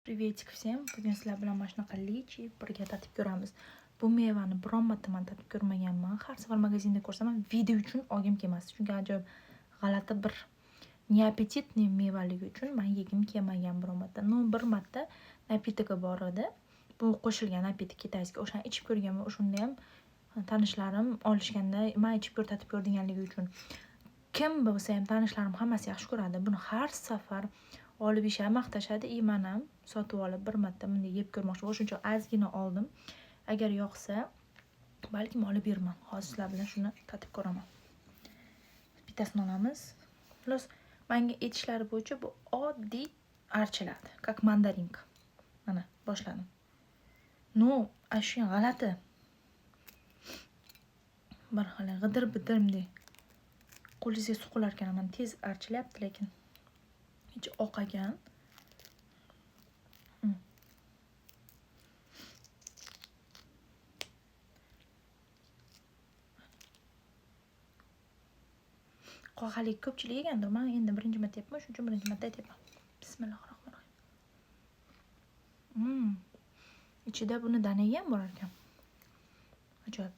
Privetik всем. Bugun sizlar bilan mana shunaqa lichi birga tatib ko'ramiz. Bu mevani biron marta men tatib ko'rmaganman. Har safar magazinda ko'rsam ham video uchun olgim kelmasdi. Chunki ajoyib g'alati bir neapetitniy mevaligi uchun men yegim kelmagan biron marta. No bir marta napitigi bor edi. Bu qo'shilgan napitik kitayskiy. O'shani ichib ko'rganman. O'shanda ham tanishlarim olishganda men ichib ko'r tatib ko'r deganligi uchun. Kim bo'lsa ham tanishlarim hammasi yaxshi ko'radi. Buni har safar olib ishab maqtashadi. Men ham sotib olib bir marta bunday yeb ko'rmoqchi bo'ldim. Shuncha ozgina oldim. Agar yoqsa, balkim olib berman. Hozir sizlar bilan shuni tatib ko'raman. Bittasini olamiz. Plus menga aytishlari bo'yicha bu oddiy archilar, как mandarinka. Mana boshladim. No, shu g'alati. Bir xil g'idir-bidirmdek. Qo'lingizga suqilar ekan, men tez archilyapti, lekin hech oqagan. Qo'halik ko'pchilik yegandir. Men endi birinchi marta yeyapman, shuning uchun birinchi marta aytyapman. Bismillahirrohmanirrohim. Ichida buni danagi ham bor ekan. Ajoyib.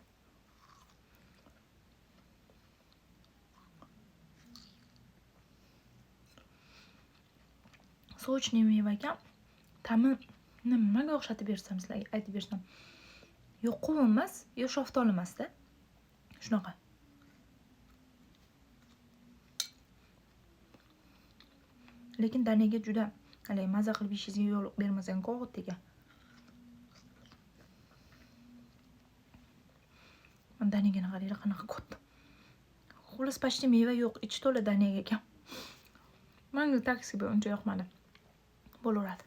Sochniy meva ekan. Ta'mi nimaga o'xshatib bersam sizlarga aytib bersam. Yo qovun emas, yo shaftoli emas-da. Shunaqa. Lekin danaga juda halay maza qilib yeyishingizga yo'l bermasan qog'otdega. Men danagani qaranglar qanaqa katta. Xullas почти meva yo'q, ichi to'la danaga ekan. Menga taksi uncha yoqmadi. Bo'laveradi.